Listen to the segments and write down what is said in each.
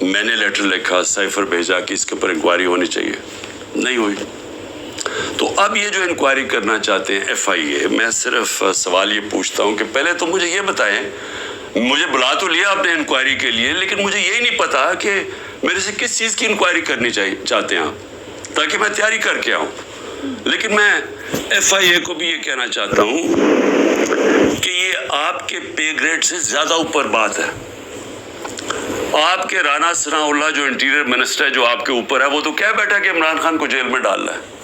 میں نے لیٹر لکھا, سائفر بھیجا کہ اس کے اوپر انکوائری ہونی چاہیے, نہیں ہوئی. تو اب یہ جو انکوائری کرنا چاہتے ہیں FIA, میں صرف سوال یہ پوچھتا ہوں کہ پہلے تو مجھے یہ بتائیں, مجھے بلا تو لیا آپ نے انکوائری کے لیے, لیکن مجھے یہی نہیں پتا کہ میرے سے کس چیز کی انکوائری کرنی چاہتے ہیں آپ, تاکہ میں تیاری کر کے آؤں. لیکن میں FIA کو بھی یہ کہنا چاہتا ہوں کہ یہ آپ کے پے گریڈ سے زیادہ اوپر بات ہے. آپ کے رانا ثناء اللہ جو انٹیریئر منسٹر ہے, جو آپ کے اوپر ہے, وہ تو کہہ بیٹھا کہ عمران خان کو جیل میں ڈالنا ہے.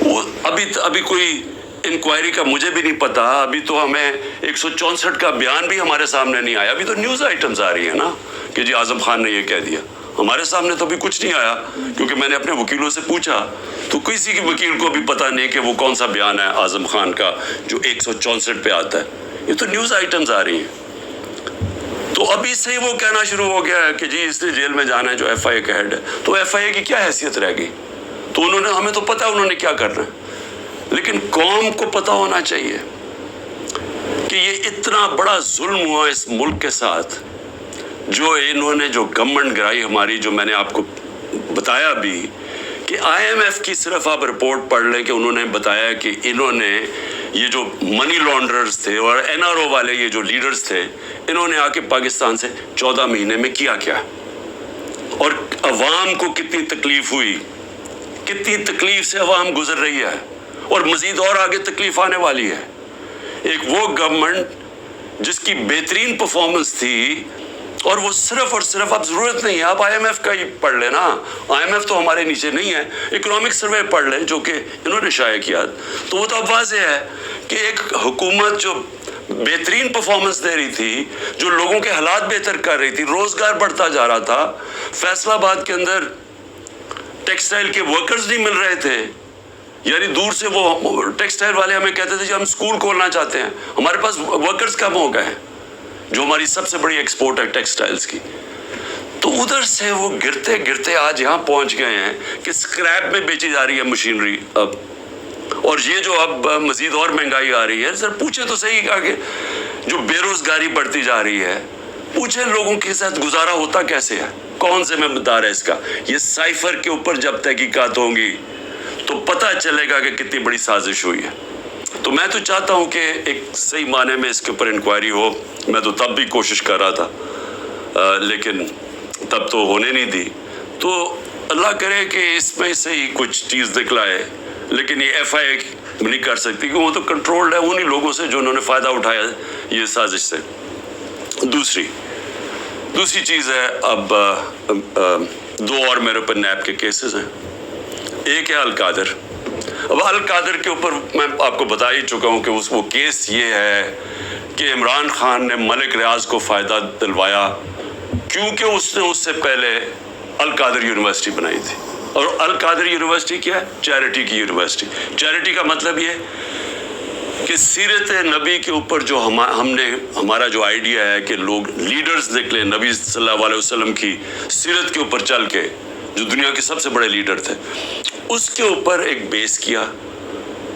وہ ابھی کوئی انکوائری کا مجھے بھی نہیں پتا. ابھی تو ہمیں 164 کا بیان بھی ہمارے سامنے نہیں آیا. ابھی تو نیوز آئٹمز آ رہی ہیں نا کہ جی اعظم خان نے یہ کہہ دیا. ہمارے سامنے تو ابھی کچھ نہیں آیا, کیونکہ میں نے اپنے وکیلوں سے پوچھا تو کسی کی وکیل کو بھی پتا نہیں کہ وہ کون سا بیان ہے اعظم خان کا جو 164 پہ آتا ہے. یہ تو نیوز آئٹمز آ رہی ہیں. تو ابھی سے ہی وہ کہنا شروع ہو گیا ہے کہ جی اس نے جیل میں جانا ہے جو FIA کا ہیڈ ہے. تو FIA کی کیا حیثیت رہ گئی؟ تو ہمیں تو پتا انہوں نے کیا کرنا ہے, لیکن قوم کو پتا ہونا چاہیے کہ یہ اتنا بڑا ظلم ہوا اس ملک کے ساتھ, جو انہوں نے جو گورنمنٹ گرائی ہماری, جو میں نے آپ کو بتایا بھی کہ IMF کی صرف آپ رپورٹ پڑھ لیں کہ انہوں نے بتایا کہ انہوں نے یہ جو منی لانڈررز تھے اور NRO والے یہ جو لیڈرز تھے, انہوں نے آ کے پاکستان سے 14 مہینے میں کیا اور عوام کو کتنی تکلیف ہوئی, کتنی تکلیف سے عوام گزر رہی ہے, اور مزید اور آگے تکلیف آنے والی ہے. ایک وہ گورنمنٹ جس کی بہترین پرفارمنس تھی, اور وہ صرف اور صرف, اب ضرورت نہیں ہے آپ IMF کا ہی پڑھ لیں نا, IMF تو ہمارے نیچے نہیں ہے, اکنامک سروے پڑھ لیں جو کہ انہوں نے شائع کیا, تو وہ تو اب واضح ہے کہ ایک حکومت جو بہترین پرفارمنس دے رہی تھی, جو لوگوں کے حالات بہتر کر رہی تھی, روزگار بڑھتا جا رہا تھا. فیصل آباد کے اندر ٹیکسٹائل کے ورکرز نہیں مل رہے تھے, یعنی دور سے وہ ٹیکسٹائل والے ہمیں کہتے تھے کہ ہم سکول کھولنا چاہتے ہیں, ہمارے پاس ورکرز کم ہو گئے ہیں, جو ہماری سب سے بڑی ایکسپورٹ ہے ٹیکسٹائلز کی. تو ادھر سے وہ گرتے گرتے آج یہاں پہنچ گئے ہیں کہ سکریپ میں بیچی جا رہی ہے مشینری اب, اور یہ جو اب مزید اور مہنگائی آ رہی ہے. سر پوچھیں تو صحیح کہ جو بے روزگاری بڑھتی جا رہی ہے, پوچھیں لوگوں کے ساتھ گزارا ہوتا کیسے ہے, کون ذمہ دار ہے اس کا. یہ سائفر کے اوپر جب تحقیقات ہوں گی تو پتہ چلے گا کہ کتنی بڑی سازش ہوئی ہے. تو میں تو چاہتا ہوں کہ ایک صحیح معنی میں اس کے اوپر انکوائری ہو. میں تو تب بھی کوشش کر رہا تھا, لیکن تب تو ہونے نہیں دی. تو اللہ کرے کہ اس میں سے ہی کچھ چیز نکلائے, لیکن یہ FIA نہیں کر سکتی کہ وہ تو کنٹرولڈ ہے انہی لوگوں سے جو انہوں نے فائدہ اٹھایا یہ سازش سے. دوسری چیز ہے, اب 2 اور میرے اوپر نیب کے کیسز ہیں. ایک ہے القادر. اب القادر کے اوپر میں آپ کو بتا ہی چکا ہوں کہ وہ کیس یہ ہے کہ عمران خان نے ملک ریاض کو فائدہ دلوایا کیونکہ اس نے اس سے پہلے القادر یونیورسٹی بنائی تھی. اور القادر یونیورسٹی کیا ہے؟ چیریٹی کی یونیورسٹی. چیریٹی کا مطلب یہ کہ سیرت نبی کے اوپر جو ہمارا جو آئیڈیا ہے کہ لوگ لیڈرز نکلے نبی صلی اللہ علیہ وسلم کی سیرت کے اوپر چل کے, جو دنیا کے سب سے بڑے لیڈر تھے, اس کے اوپر ایک بیس کیا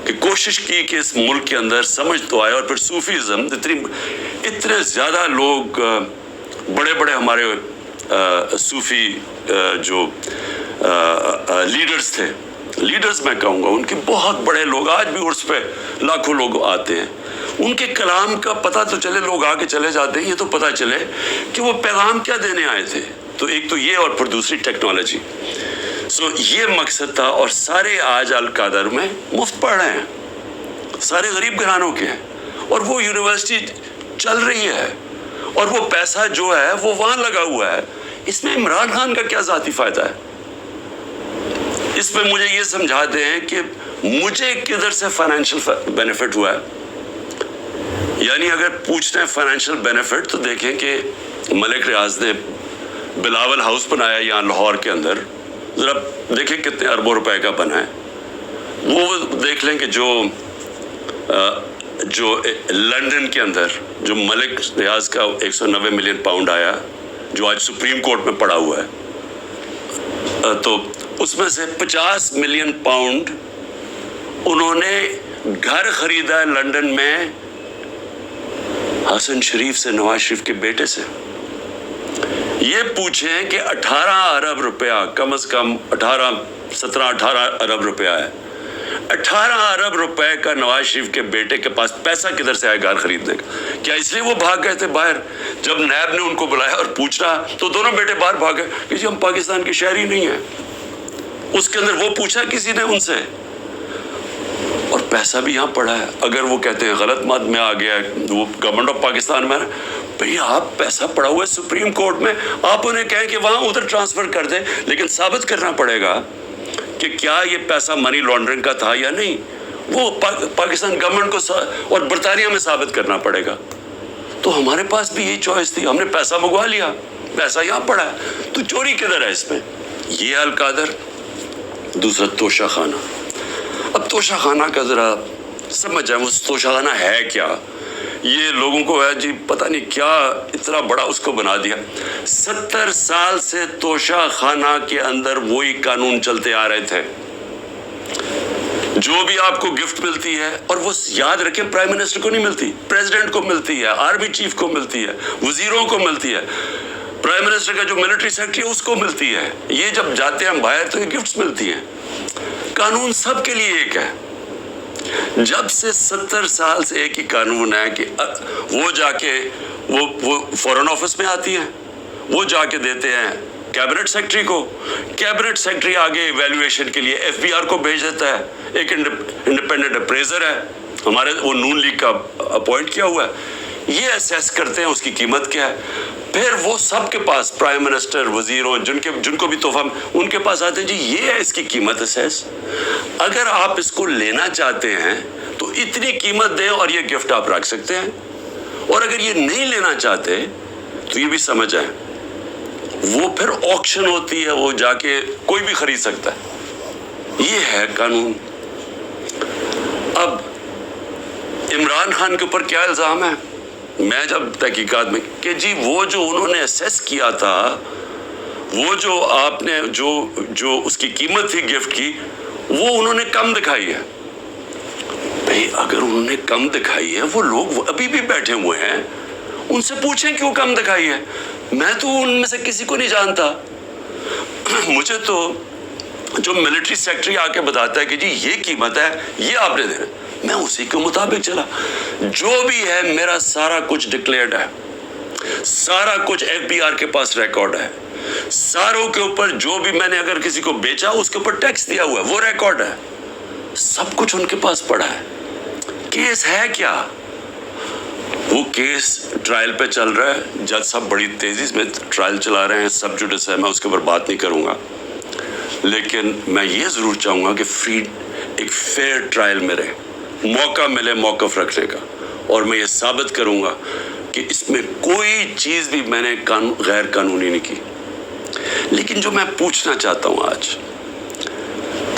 کہ کوشش کی کہ اس ملک کے اندر سمجھ تو آئے. اور پھر صوفیزم, اتنے زیادہ لوگ بڑے بڑے ہمارے صوفی جو لیڈرز تھے, لیڈرز میں کہوں گا, ان کے بہت بڑے لوگ آج بھی عرس پہ لاکھوں لوگ آتے ہیں. ان کے کلام کا پتہ تو چلے, لوگ آگے چلے جاتے ہیں, یہ تو پتہ چلے کہ وہ پیغام کیا دینے آئے تھے. تو ایک تو یہ, اور پھر دوسری ٹیکنالوجی. یہ مقصد تھا. اور سارے آج القادر میں مفت پڑھ رہے ہیں, سارے غریب گھرانوں کے ہیں, اور وہ یونیورسٹی چل رہی ہے, اور وہ پیسہ جو ہے وہ وہاں لگا ہوا ہے. اس میں عمران خان کا کیا ذاتی فائدہ ہے؟ اس میں مجھے یہ سمجھا دیں کہ مجھے کدھر سے فائنینشیل بینیفٹ ہوا ہے. یعنی اگر پوچھتے ہیں فائنینشیل بینیفٹ, تو دیکھیں کہ ملک ریاض نے بلاول ہاؤس بنایا یہاں لاہور کے اندر, ذرا دیکھیں کتنے اربوں روپے کا بنا ہے. وہ دیکھ لیں کہ جو لنڈن کے اندر جو ملک ریاض کا 190 ملین پاؤنڈ آیا, جو آج سپریم کورٹ میں پڑا ہوا ہے, تو اس میں سے 50 ملین پاؤنڈ انہوں نے گھر خریدا ہے لنڈن میں حسن شریف سے, نواز شریف کے بیٹے سے. یہ پوچھیں کہ 18 ارب روپیہ کم از کم 17-18 ارب روپیہ ہے. 18 ارب روپے کا نواز شریف کے بیٹے کے پاس پیسہ کدھر سے آئے گھر خریدنے کا؟ کیا اس لیے وہ بھاگ گئے تھے باہر؟ جب نیب نے ان کو بلایا اور پوچھا تو دونوں بیٹے باہر بھاگ گئے کہ جی ہم پاکستان کے شہری نہیں ہیں. اس کے اندر وہ پوچھا کسی نے ان سے؟ اور پیسہ بھی یہاں پڑا ہے. اگر وہ کہتے ہیں غلط مت میں آ گیا وہ گورنمنٹ آف پاکستان میں، بھئی آپ پیسہ پڑا ہوا ہے سپریم کورٹ میں، آپ انہیں کہیں کہ وہاں ادھر ٹرانسفر کر دیں، لیکن ثابت کرنا پڑے گا کہ کیا یہ پیسہ منی لانڈرنگ کا تھا یا نہیں. وہ پاکستان گورنمنٹ کو اور برطانیہ میں ثابت کرنا پڑے گا. تو ہمارے پاس بھی یہی چوائس تھی، ہم نے پیسہ منگوا لیا، پیسہ یہاں پڑا ہے، تو چوری کدھر ہے اس میں؟ یہ القادر. دوسرا توشہ خانہ. اب توشہ خانہ کا ذرا سمجھ جائیں وہ توشہ خانہ ہے کیا. یہ لوگوں کو ہے جی پتہ نہیں کیا اتنا بڑا اس کو بنا دیا. 70 سال سے توشہ خانہ کے اندر وہی قانون چلتے آ رہے تھے. جو بھی آپ کو گفٹ ملتی ہے، اور وہ یاد رکھیں پرائم منسٹر کو نہیں ملتی، پریزیڈنٹ کو ملتی ہے، آرمی چیف کو ملتی ہے، وزیروں کو ملتی ہے، پرائم منسٹر کا جو ملٹری سیکرٹری ہے اس کو ملتی ہے. یہ جب جاتے ہیں باہر تو یہ گفٹس ملتی ہیں. قانون سب کے لیے ایک ہے. جب سے 70 سال سے ایک ہی قانون ہے کہ وہ جا کے وہ فورن آفس میں آتی ہیں، وہ جا کے دیتے ہیں کیبنٹ سیکرٹری کو، کیبنٹ سیکرٹری آگے ایویلویشن کے لیے ایف بی آر کو بھیج دیتا ہے. ایک انڈیپینڈنٹ اپریزر ہے ہمارے، وہ نون لیگ کا اپوائنٹ کیا ہوا ہے، یہ اسیس کرتے ہیں اس کی قیمت کیا ہے. پھر وہ سب کے پاس پرائم منسٹر، وزیروں، جن کو بھی تحفہ ان کے پاس آتے ہیں جی یہ ہے اس کی قیمت اسیس. اگر آپ اس کو لینا چاہتے ہیں تو اتنی قیمت دیں اور یہ گفٹ آپ رکھ سکتے ہیں. اور اگر یہ نہیں لینا چاہتے تو یہ بھی سمجھ جائیں وہ پھر آکشن ہوتی ہے، وہ جا کے کوئی بھی خرید سکتا ہے. یہ ہے قانون. اب عمران خان کے اوپر کیا الزام ہے؟ میں جب تحقیقات میں کہ جی وہ جو انہوں نے اسیس کیا تھا، وہ جو آپ نے جو اس کی قیمت تھی گفٹ کی، وہ انہوں نے کم دکھائی ہے. بھئی اگر انہوں نے کم دکھائی ہے، وہ لوگ ابھی بھی بیٹھے ہوئے ہیں، ان سے پوچھیں کیوں کم دکھائی ہے. میں تو ان میں سے کسی کو نہیں جانتا. مجھے تو جو ملٹری سیکرٹری آ کے بتاتا ہے کہ جی یہ قیمت ہے، یہ آپ نے دینا، میں اسی کے مطابق چلا. جو بھی ہے میرا سارا کچھ ڈکلیئرڈ ہے، سارا کچھ ایف بی آر کے پاس ریکارڈ ہے. ساروں کے اوپر جو بھی میں نے اگر کسی کو بیچا اس کے اوپر ٹیکس دیا ہوا ہے، وہ ریکارڈ ہے. سب کچھ ان کے پاس پڑا ہے. کیس ہے کیا؟ وہ کیس ٹرائل پہ چل رہا ہے. جج صاحب بڑی تیزی میں ٹرائل چلا رہے ہیں، سب جوڈس ہے، میں اس کے اوپر بات نہیں کروں گا. لیکن میں یہ ضرور چاہوں گا کہ ایک فیئر ٹرائل میں رہے، موقع ملے موقف رکھنے کا، اور میں یہ ثابت کروں گا کہ اس میں کوئی چیز بھی میں نے غیر قانونی نہیں کی. لیکن جو میں پوچھنا چاہتا ہوں آج،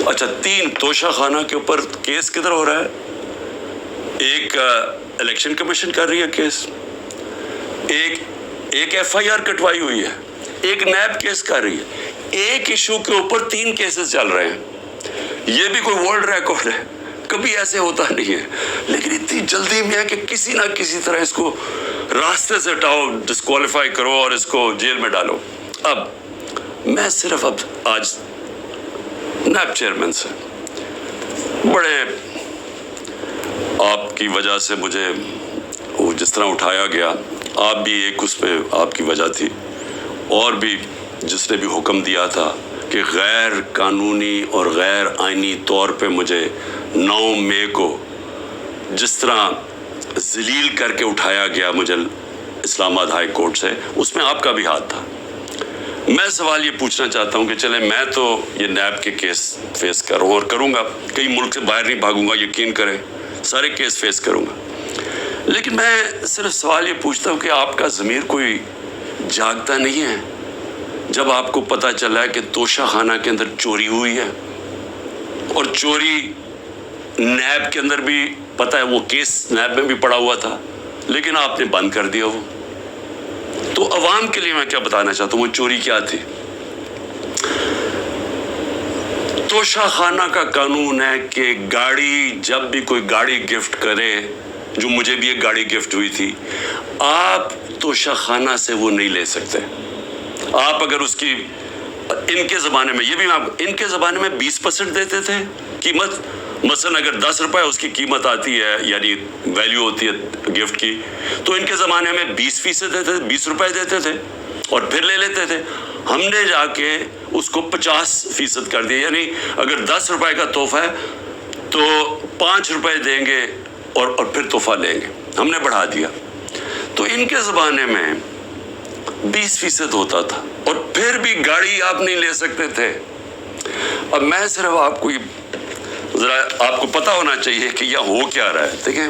اچھا 3 توشہ خانہ کے اوپر کیس کدھر ہو رہا ہے؟ ایک الیکشن کمیشن کر رہی ہے کیس، ایک ایف آئی آر کٹوائی ہوئی ہے، ایک نیب کیس کر رہی ہے. ایک ایشو کے اوپر 3 کیسز چل رہے ہیں. یہ بھی کوئی ورلڈ ریکارڈ ہے، کبھی ایسے ہوتا نہیں ہے. لیکن اتنی جلدی میں ہے کہ کسی نہ کسی طرح اس کو راستے سے ہٹاؤ، ڈسکوالیفائی کرو اور اس کو جیل میں ڈالو. اب میں صرف آج نیب چیئرمین سے بڑے آپ کی وجہ سے مجھے وہ جس طرح اٹھایا گیا، آپ بھی ایک اس پہ آپ کی وجہ تھی، اور بھی جس نے بھی حکم دیا تھا کہ غیر قانونی اور غیر آئینی طور پہ مجھے 9 مئی کو جس طرح ذلیل کر کے اٹھایا گیا مجھے اسلام آباد ہائی کورٹ سے، اس میں آپ کا بھی ہاتھ تھا. میں سوال یہ پوچھنا چاہتا ہوں کہ چلیں میں تو یہ نیب کے کیس فیس کروں اور کروں گا، کئی ملک سے باہر نہیں بھاگوں گا، یقین کریں سارے کیس فیس کروں گا. لیکن میں صرف سوال یہ پوچھتا ہوں کہ آپ کا ضمیر کوئی جاگتا نہیں ہے جب آپ کو پتہ چلا ہے کہ توشہ خانہ کے اندر چوری ہوئی ہے، اور چوری نیب کے اندر بھی پتہ ہے، وہ کیس نیب میں بھی پڑا ہوا تھا، لیکن آپ نے بند کر دیا وہ. تو عوام کے لیے میں کیا بتانا چاہتا ہوں، وہ چوری کیا تھی؟ توشہ خانہ کا قانون ہے کہ گاڑی، جب بھی کوئی گاڑی گفٹ کرے، جو مجھے بھی ایک گاڑی گفٹ ہوئی تھی، آپ توشہ خانہ سے وہ نہیں لے سکتے. آپ اگر اس کی ان کے زمانے میں، یہ بھی ان کے زمانے میں 20% دیتے تھے قیمت. مثلا اگر 10 روپے اس کی قیمت آتی ہے، یعنی ویلیو ہوتی ہے گفٹ کی، تو ان کے زمانے میں 20% دیتے تھے، 20 روپے دیتے تھے اور پھر لے لیتے تھے. ہم نے جا کے اس کو 50% کر دیا، یعنی اگر 10 روپے کا تحفہ ہے تو 5 روپے دیں گے اور پھر تحفہ لیں گے. ہم نے بڑھا دیا. تو ان کے زمانے میں 20% ہوتا تھا اور پھر بھی گاڑی آپ نہیں لے سکتے تھے. اب میں صرف آپ کو ذرا آپ کو پتا ہونا چاہیے کہ یہ ہو کیا رہا ہے. دیکھیں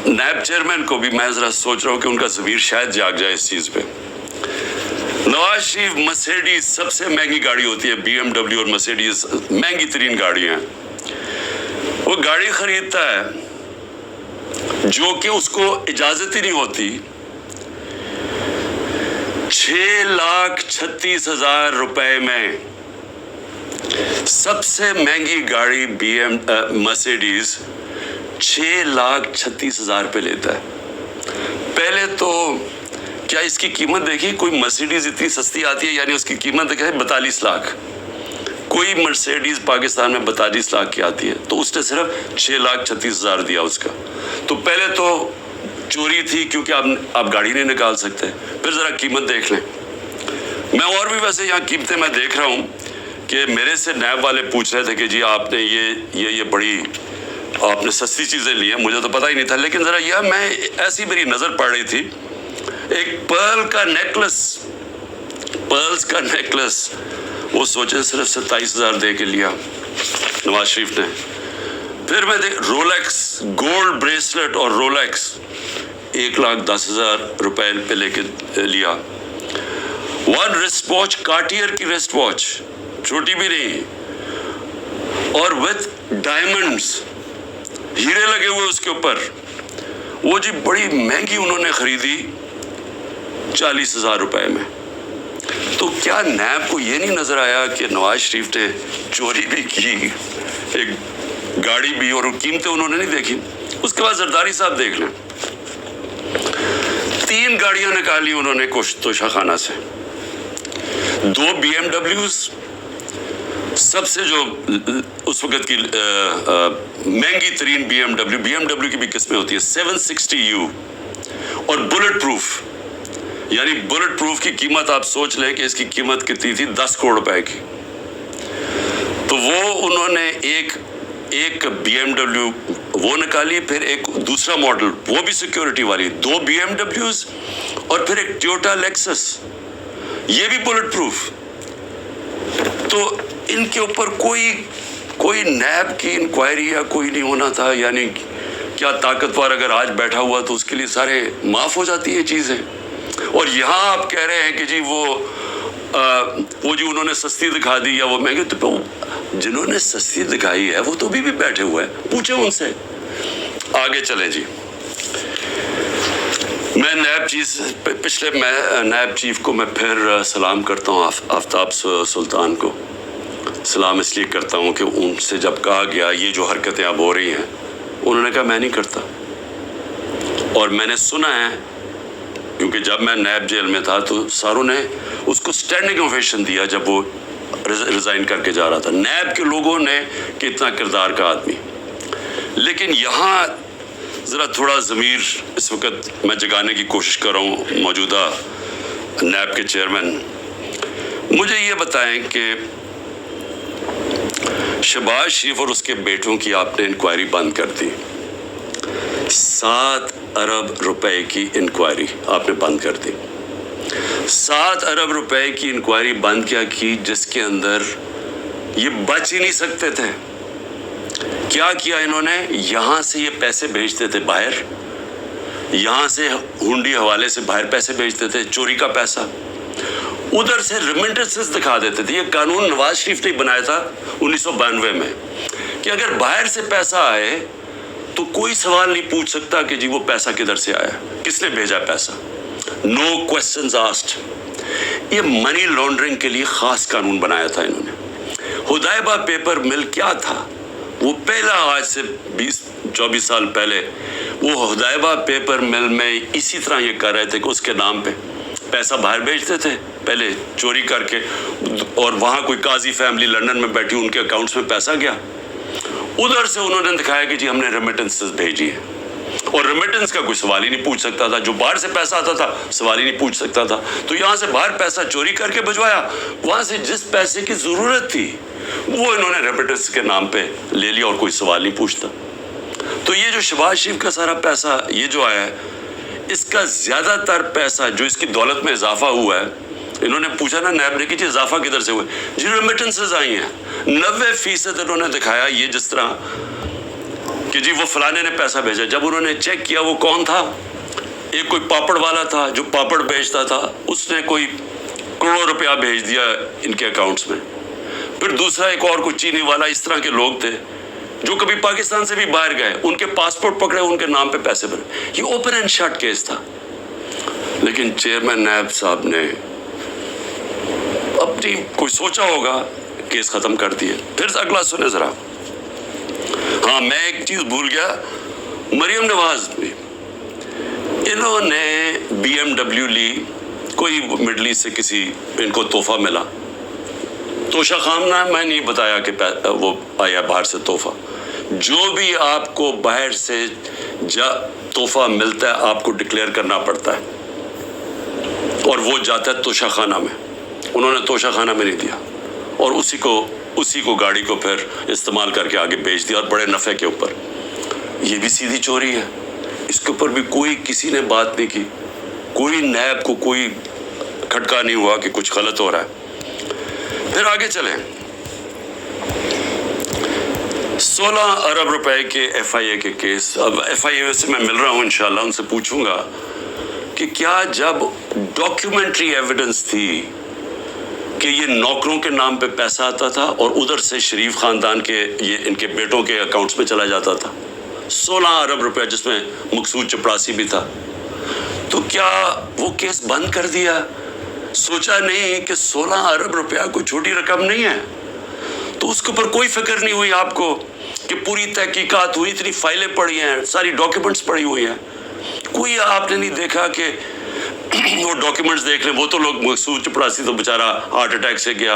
نیب چیئرمین کو بھی میں ذرا سوچ رہا ہوں کہ ان کا ضمیر شاید جاگ جائے اس چیز پہ. نواز شریف مرسیڈیز سب سے مہنگی گاڑی ہوتی ہے، بی ایم ڈبلیو اور مرسیڈیز مہنگی ترین گاڑیاں ہیں. وہ گاڑی خریدتا ہے جو کہ اس کو اجازت ہی نہیں ہوتی. 6,36,000 روپے میں سب سے مہنگی گاڑی بی ایم مرسیڈیز 6,36,000 روپے لیتا ہے. پہلے تو کیا اس کی قیمت دیکھی؟ کوئی مرسیڈیز اتنی سستی آتی ہے، یعنی اس کی قیمت دیکھیں 42 لاکھ. کوئی مرسیڈیز پاکستان میں 42 لاکھ کی آتی ہے، تو اس نے صرف 6,36,000 دیا اس کا. تو پہلے تو چوری تھی کیونکہ آپ گاڑی نہیں نکال سکتے. پھر ذرا قیمت دیکھ لیں. میں اور بھی ویسے یہاں قیمتیں میں دیکھ رہا ہوں کہ میرے سے نیب والے پوچھ رہے تھے کہ جی آپ نے یہ بڑی آپ نے سستی چیزیں لی ہیں. مجھے تو پتہ ہی نہیں تھا، لیکن ذرا یہ میں ایسی میری نظر پڑ رہی تھی، ایک پرل کا نیکلس وہ سوچے صرف 27,000 دے کے لیا نواز شریف نے. پھر میں رولیکس گولڈ بریسلٹ اور رولیکس 1,10,000 روپے پہ لے کے لیا. ون ریسٹ واچ کارٹیئر کی ریسٹ واچ، چھوٹی بھی نہیں، اور وتھ ڈائمنڈز، ہیرے لگے ہوئے اس کے اوپر. وہ جی بڑی مہنگی انہوں نے خریدی 40,000 روپے میں. تو کیا نیب کو یہ نہیں نظر آیا کہ نواز شریف نے چوری بھی کی، ایک گاڑی بھی، اور قیمتیں انہوں نے نہیں دیکھی؟ اس کے بعد زرداری صاحب دیکھ لیں، 3 گاڑیاں نکالی انہوں نے توشہ خانہ سے. 2 بی ایم ڈبلیوز، سب سے جو اس وقت کی مہنگی ترین بی ایم ڈبلیو کی بھی قسمیں ہوتی ہیں 760U، اور بلٹ پروف. یعنی بلٹ پروف کی قیمت آپ سوچ لیں کہ اس کی قیمت کتنی تھی، 10 کروڑ روپے کی. تو وہ انہوں نے ایک بی ایم ڈبلیو وہ نکالی، پھر ایک دوسرا ماڈل وہ بھی سیکیورٹی والی، 2 بی ایم ڈبلیوز، اور پھر ایک ٹویوٹا لیکسس، یہ بھی بلٹ پروف. تو ان کے اوپر کوئی نیب کی انکوائری یا کوئی نہیں ہونا تھا؟ یعنی کیا طاقتور اگر آج بیٹھا ہوا تو اس کے لیے سارے معاف ہو جاتی ہیں چیزیں؟ اور یہاں آپ کہہ رہے ہیں کہ جی وہ جو انہوں نے سستی دکھا دی یا وہ مہنگی. تو جنہوں نے سستی دکھائی ہے وہ تو بھی بیٹھے ہوئے ہیں، پوچھیں ان سے. آگے چلیں جی. میں نیب چیف کو میں پھر سلام کرتا ہوں، آفتاب سلطان کو سلام اس لیے کرتا ہوں کہ ان سے جب کہا گیا یہ جو حرکتیں اب ہو رہی ہیں، انہوں نے کہا میں نہیں کرتا. اور میں نے سنا ہے، کیونکہ جب میں نیب جیل میں تھا تو ساروں نے اس کو سٹینڈنگ اوویشن دیا جب وہ ریزائن کر کے جا رہا تھا. نیب کے لوگوں نے کہ اتنا کردار کا آدمی. لیکن یہاں ذرا تھوڑا ضمیر اس وقت میں جگانے کی کوشش کر رہا ہوں. موجودہ نیب کے چیئرمین مجھے یہ بتائیں کہ شہباز شریف اور اس کے بیٹوں کی آپ نے انکوائری بند کر دی. 7 ارب روپے کی انکوائری آپ نے بند کر دی. 7 ارب روپے کی انکوائری بند کیا کی، جس کے اندر یہ بچ ہی نہیں سکتے تھے. کیا کیا انہوں نے؟ یہاں سے یہ پیسے بھیجتے تھے باہر، یہاں سے ہنڈی حوالے سے باہر پیسے بھیجتے تھے، چوری کا پیسہ. ادھر سے ریمنٹنسز دکھا دیتے تھے. یہ قانون نواز شریف نے بنایا تھا 1992 میں کہ اگر باہر سے پیسہ آئے تو کوئی سوال نہیں پوچھ سکتا کہ جی وہ پیسہ کدھر سے آیا، کس نے بھیجا پیسہ. نو کوسچنز آسکڈ. یہ منی لانڈرنگ کے لیے خاص قانون بنایا تھا انہوں نے. حدیبہ پیپر مل کیا تھا؟ وہ پہلا، آج سے 20-24 سال پہلے وہ حدیبہ پیپر مل میں اسی طرح یہ کر رہے تھے کہ اس کے نام پہ پیسہ باہر بھیجتے تھے پہلے چوری کر کے, اور وہاں کوئی قاضی فیملی لندن میں بیٹھی, ان کے اکاؤنٹس میں پیسہ گیا. ادھر سے انہوں نے دکھایا کہ جی ہم نے ریمیٹنسز بھیجی ہے, اور ریمیٹنس کا کوئی سوال ہی نہیں پوچھ سکتا تھا. جو باہر سے پیسہ آتا تھا سوال ہی نہیں پوچھ سکتا تھا. تو یہاں سے باہر پیسہ چوری کر کے بھجوایا, وہاں سے جس پیسے کی ضرورت تھی وہ انہوں نے ریمیٹنس کے نام پہ لے لیا, اور کوئی سوال نہیں پوچھتا. تو یہ جو شہباز شریف کا سارا پیسہ یہ جو آیا ہے, اس کا زیادہ تر پیسہ جو اس کی دولت میں اضافہ ہوا ہے, انہوں نے پوچھا نا نیب نے کہ جی اضافہ کدھر سے ہوئے, جی ریمیٹنسز آئی ہیں. 90% انہوں نے دکھایا یہ جس طرح کہ جی وہ فلانے نے پیسہ بھیجا. جب انہوں نے چیک کیا وہ کون تھا, ایک کوئی پاپڑ والا تھا جو پاپڑ بیچتا تھا, اس نے کوئی کروڑوں روپیہ بھیج دیا ان کے اکاؤنٹس میں. پھر دوسرا ایک اور کوئی چینی والا, اس طرح کے لوگ تھے جو کبھی پاکستان سے بھی باہر گئے, ان کے پاسپورٹ پکڑے, ان کے نام پہ پیسے بھرے. یہ اوپن اینڈ شٹ کیس تھا. لیکن چیئرمین نیب صاحب نے اپنی کوئی سوچا ہوگا, کیس ختم کر دیے. پھر اگلا سنیں ذرا. ہاں میں ایک چیز بھول گیا, مریم نواز بھی, انہوں نے BMW لی, کوئی مڈل ایسٹ سے کسی ان کو تحفہ ملا. توشہ خامنہ میں نہیں بتایا کہ وہ آیا باہر سے تحفہ. جو بھی آپ کو باہر سے تحفہ ملتا ہے آپ کو ڈکلیئر کرنا پڑتا ہے, اور وہ جاتا ہے توشہ خانہ میں. انہوں نے توشہ خانہ میں نہیں دیا, اور اسی کو گاڑی کو پھر استعمال کر کے آگے بیچ دیا, اور بڑے نفع کے اوپر. یہ بھی سیدھی چوری ہے. اس کے اوپر بھی کوئی کسی نے بات نہیں کی, کوئی نیب کو کوئی کھٹکا نہیں ہوا کہ کچھ غلط ہو رہا ہے. پھر آگے چلیں. 16 ارب روپے کے FIA کے کیس. اب FIA سے میں مل رہا ہوں, انشاءاللہ ان سے پوچھوں گا کہ کیا جب ڈاکیومنٹری ایویڈنس تھی کہ یہ نوکروں کے نام پہ پیسہ آتا تھا اور ادھر سے شریف خاندان کے یہ ان کے بیٹوں کے اکاؤنٹس میں چلا جاتا تھا 16 ارب روپے, جس میں مقصود چپڑاسی بھی تھا, تو کیا وہ کیس بند کر دیا؟ سوچا نہیں کہ 16 ارب روپیہ کوئی چھوٹی رقم نہیں ہے. تو اس کے اوپر کوئی فکر نہیں ہوئی آپ کو کہ پوری تحقیقات ہوئی, اتنی فائلیں پڑی ہیں, ساری ڈاکیومنٹس پڑی ہوئی ہیں, کوئی آپ نے نہیں دیکھا کہ وہ ڈاکیومنٹس دیکھ لیں. وہ تو لوگ مقصود چپڑاسی تو بیچارہ ہارٹ اٹیک سے گیا,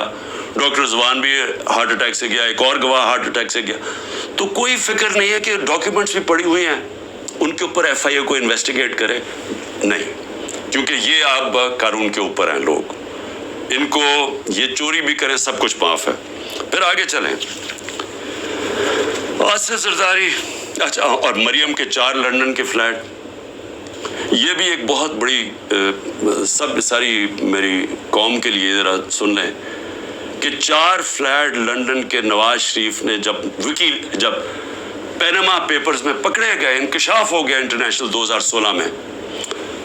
ڈاکٹر رضوان بھی ہارٹ اٹیک سے گیا, ایک اور گواہ ہارٹ اٹیک سے گیا. تو کوئی فکر نہیں ہے کہ ڈاکیومنٹس بھی پڑی ہوئی ہیں, ان کے اوپر FIA کو انویسٹیگیٹ کرے. نہیں, کیونکہ یہ آپ قانون کے اوپر ہیں لوگ, ان کو یہ چوری بھی کریں سب کچھ معاف ہے. پھر آگے چلیں. آصف زرداری, اچھا, اور مریم کے 4 لندن کے فلیٹ, یہ بھی ایک بہت بڑی ساری میری قوم کے لیے ذرا سن لیں کہ 4 فلیٹ لندن کے نواز شریف نے جب پینما پیپرز میں پکڑے گئے, انکشاف ہو گیا انٹرنیشنل 2016 میں,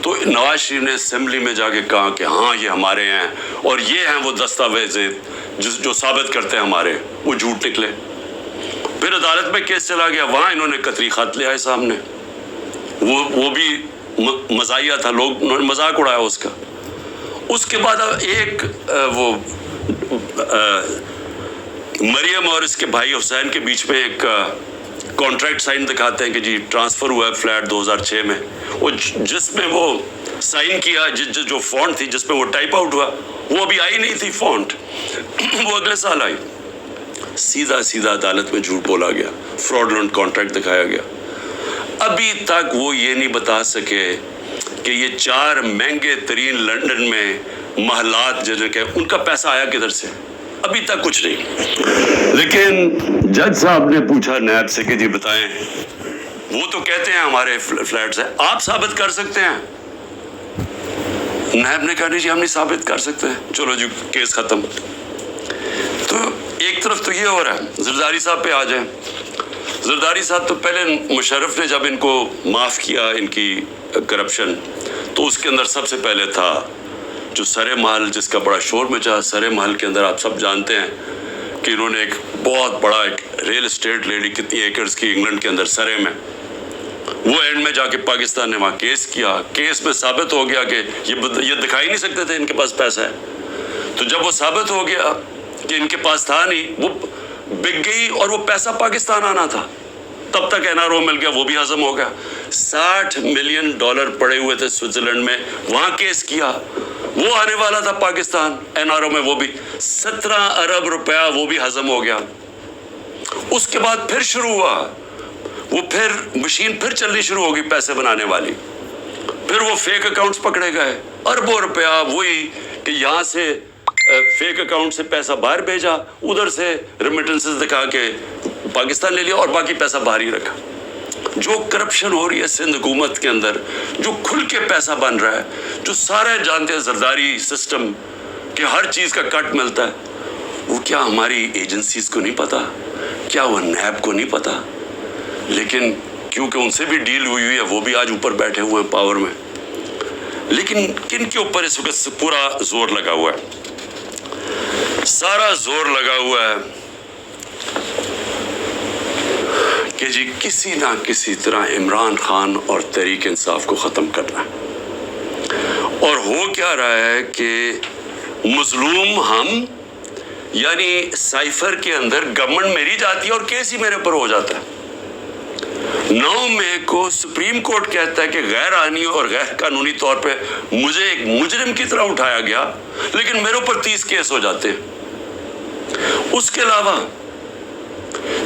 تو نواز شریف نے اسمبلی میں جا کے کہا کہ ہاں یہ ہمارے ہیں, اور یہ ہیں وہ دستاویز جو ثابت کرتے ہیں ہمارے, وہ جھوٹ نکلے. پھر عدالت میں کیس چلا گیا, وہاں انہوں نے قطری خط لے آئے سامنے, وہ بھی مزاحیہ تھا, لوگ انہوں نے مذاق اڑایا اس کا. اس کے بعد ایک وہ مریم اور اس کے بھائی حسین کے بیچ میں ایک کانٹریکٹ سائن دکھاتے ہیں کہ جی ٹرانسفر ہوا ہے فلیٹ 2006 میں, وہ جس میں وہ سائن کیا, جو فونٹ تھی جس میں وہ ٹائپ آؤٹ ہوا, وہ ابھی آئی نہیں تھی فونٹ, وہ اگلے سال آئی. سیدھا عدالت میں جھوٹ بولا گیا, فراڈلنٹ کانٹریکٹ دکھایا گیا. ابھی تک وہ یہ نہیں بتا سکے کہ یہ 4 مہنگے ترین لندن میں محلات جنہیں کہ ان کا پیسہ آیا کدھر سے, ابھی تک کچھ نہیں. لیکن جج صاحب نے پوچھا نیب سے کہ جی بتائیں, وہ تو کہتے ہیں ہمارے فلیٹس ہیں, آپ ثابت کر سکتے ہیں؟ نیب نے کہا نہیں جی ہم نہیں ثابت کر سکتے. چلو جی کیس ختم. تو ایک طرف تو یہ ہو رہا ہے. زرداری صاحب پہ آ جائیں. زرداری صاحب تو پہلے مشرف نے جب ان کو معاف کیا ان کی کرپشن, تو اس کے اندر سب سے پہلے تھا جو سرے محل, جس کا بڑا شور مچا. سرے محل کے اندر آپ سب جانتے ہیں کہ انہوں نے ایک بہت بڑا ایک ریل اسٹیٹ لے لی, کتنی ایکڑز کی, انگلینڈ کے اندر سرے میں. وہ اینڈ میں جا کے پاکستان نے وہاں کیس کیا. کیس میں ثابت ہو گیا کہ یہ دکھائی نہیں سکتے تھے ان کے پاس پیسہ ہے. تو جب وہ ثابت ہو گیا کہ ان کے پاس تھا نہیں, وہ بک گئی اور وہ پیسہ پاکستان آنا تھا. تب تک NRO مل گیا, وہ بھی ہضم ہو گیا. $60 ملین پڑے ہوئے تھے سوئٹزرلینڈ میں, وہاں کیس کیا. وہ آنے والا تھا پاکستان NRO میں, وہ بھی 17 ارب روپیہ وہ بھی ہضم ہو گیا. اس کے بعد پھر شروع ہوا, وہ پھر مشین پھر چلنی شروع ہوگی پیسے بنانے والی. پھر وہ فیک اکاؤنٹس پکڑے گئے, اربوں روپیہ وہی کہ یہاں سے فیک اکاؤنٹ سے پیسہ باہر بھیجا, ادھر سے ریمیٹنسز دکھا کے پاکستان لے لیا اور باقی پیسہ باہر ہی رکھا. جو کرپشن ہو رہی ہے سندھ حکومت کے اندر, جو کھل کے پیسہ بن رہا ہے, جو سارے جانتے ہیں زرداری سسٹم کہ ہر چیز کا کٹ ملتا ہے, وہ کیا ہماری ایجنسیز کو نہیں پتا, کیا وہ نیب کو نہیں پتا؟ لیکن کیونکہ ان سے بھی ڈیل ہوئی ہے, وہ بھی آج اوپر بیٹھے ہوئے ہیں پاور میں. لیکن کن کے اوپر اس وقت پورا زور لگا ہوا ہے؟ سارا زور لگا ہوا ہے کہ جی کسی نہ کسی طرح عمران خان اور تحریک انصاف کو ختم کرنا ہے. اور ہو کیا رہا ہے کہ مظلوم ہم, یعنی سائفر کے اندر گورنمنٹ میری جاتی ہے اور کیس ہی میرے پر ہو جاتا ہے. 9 مئی کو سپریم کورٹ کہتا ہے کہ غیر آئینی اور غیر قانونی طور پہ مجھے ایک مجرم کی طرح اٹھایا گیا, لیکن میرے اوپر 30 کیس ہو جاتے ہیں. اس کے علاوہ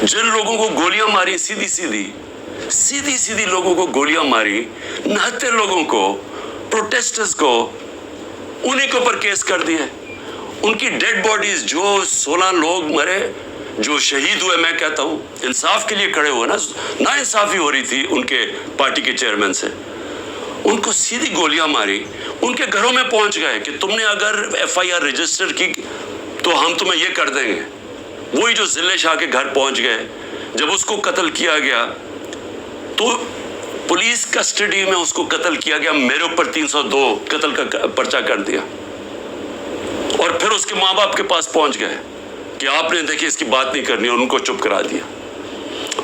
جن لوگوں کو گولیاں ماری, سیدھی سیدھی لوگوں کو گولیاں ماری, نہتے لوگوں کو, پروٹیسٹرز کو, انہیں کے اوپر کیس کر دیے. ان کی ڈیڈ باڈیز, جو 16 لوگ مرے, جو شہید ہوئے, میں کہتا ہوں انصاف کے لیے کھڑے ہوئے نا انصافی ہو رہی تھی ان کے پارٹی کے چیئرمین سے, ان کو سیدھی گولیاں ماری, ان کے گھروں میں پہنچ گئے کہ تم نے اگر FIR رجسٹر کی تو ہم تمہیں یہ کر دیں گے. وہی جو ضلع شاہ کے گھر پہنچ گئے, جب اس کو قتل کیا گیا تو پولیس کسٹڈی میں اس کو قتل کیا گیا, میرے اوپر 302 قتل کا پرچہ کر دیا. اور پھر اس کے ماں باپ کے پاس پہنچ گئے کہ آپ نے دیکھیں اس کی بات نہیں کرنی, اور ان کو چپ کرا دیا.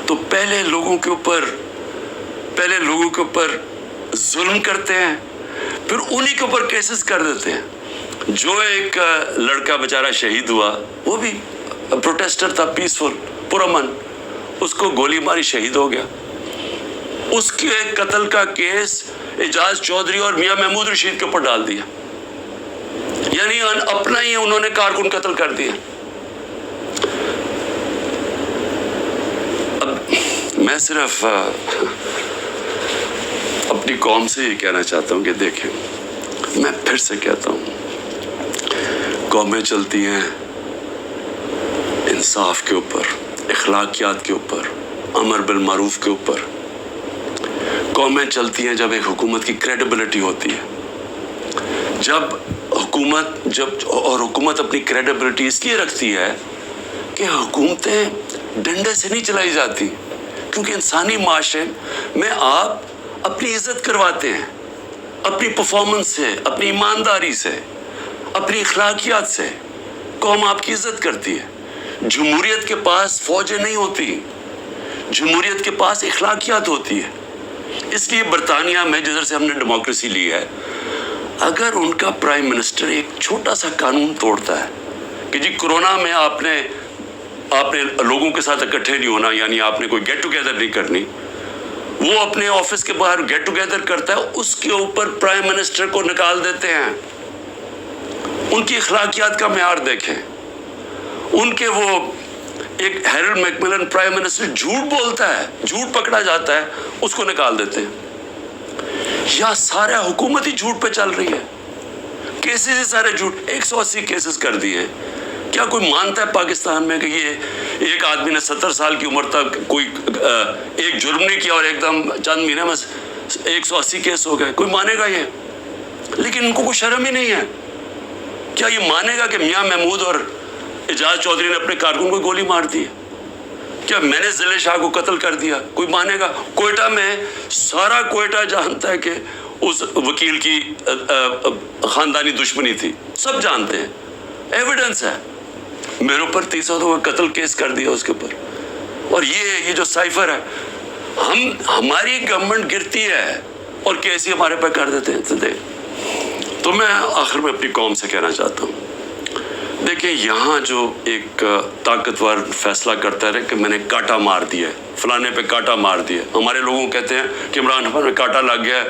تو پہلے لوگوں کے اوپر ظلم کرتے ہیں, پھر انہی کے اوپر کیسز کر دیتے ہیں. جو ایک لڑکا بیچارہ شہید ہوا, وہ بھی پروٹیسٹر تھا, پیسفل, پرامن, اس کو گولی ماری, شہید ہو گیا. اس کے قتل کا کیس اعجاز چودھری اور میاں محمود رشید کے اوپر ڈال دیا, یعنی اپنا ہی انہوں نے کارکن قتل کر دیا. اب میں صرف اپنی قوم سے یہ کہنا چاہتا ہوں کہ دیکھیں, میں پھر سے کہتا ہوں, قومیں چلتی ہیں انصاف کے اوپر, اخلاقیات کے اوپر, امر بالمعروف کے اوپر. قومیں چلتی ہیں جب ایک حکومت کی کریڈیبلٹی ہوتی ہے, جب حکومت اپنی کریڈیبلٹی اس لیے رکھتی ہے کہ حکومتیں ڈنڈے سے نہیں چلائی جاتی, کیونکہ انسانی معاشرے میں آپ اپنی عزت کرواتے ہیں, اپنی پرفارمنس سے, اپنی ایمانداری سے, اپنی اخلاقیات سے قوم آپ کی عزت کرتی ہے. جمہوریت کے پاس فوجیں نہیں ہوتی, جمہوریت کے پاس اخلاقیات ہوتی ہے. اس لیے برطانیہ میں جدھر سے ہم نے ڈیموکریسی لی ہے, اگر ان کا پرائم منسٹر ایک چھوٹا سا قانون توڑتا ہے کہ جی کورونا میں آپ نے لوگوں کے ساتھ اکٹھے نہیں ہونا, یعنی آپ نے کوئی گیٹ ٹوگیدر نہیں کرنی, وہ اپنے آفس کے باہر گیٹ ٹوگیدر کرتا ہے, اس کے اوپر پرائم منسٹر کو نکال دیتے ہیں. ان کی اخلاقیات کا معیار دیکھیں. ان کے وہ ایک ہیرلڈ میکملن پرائم منسٹر جھوٹ بولتا ہے, جھوٹ پکڑا جاتا ہے, اس کو نکال دیتے ہیں. یا سارا حکومت ہی جھوٹ پہ چل رہی ہے, کیسز ہی سارے جھوٹ, 180 کیسز کر دیے. کیا کوئی مانتا ہے پاکستان میں کہ یہ ایک آدمی نے 70 سال کی عمر تک کوئی ایک جرم نہیں کیا اور ایک دم چند مہینے میں 180 کیس ہو گئے؟ کوئی مانے گا یہ؟ لیکن ان کو کوئی شرم ہی نہیں ہے. کیا یہ مانے گا کہ میاں محمود اور اعجاز چودھری نے اپنے کارکن کو گولی مار دی؟ کیا میں نے ضلع شاہ کو قتل کر دیا؟ کوئی مانے گا؟ کوئٹہ میں سارا کوئٹہ جانتا ہے کہ اس وکیل کی خاندانی دشمنی تھی, سب جانتے ہیں, ایویڈنس ہے. میرے اوپر 302 قتل کیس کر دیا اس کے اوپر. اور یہ جو سائفر ہے, ہماری گورنمنٹ گرتی ہے اور کیس ہی ہمارے پہ کر دیتے ہیں. تو میں آخر میں اپنی قوم سے کہنا چاہتا ہوں, دیکھیں یہاں جو ایک طاقتور فیصلہ کرتا ہے کہ میں نے کاٹا مار دیا ہے, فلانے پہ کاٹا مار دیا. ہمارے لوگوں کہتے ہیں کہ عمران خان میں کاٹا لگ گیا ہے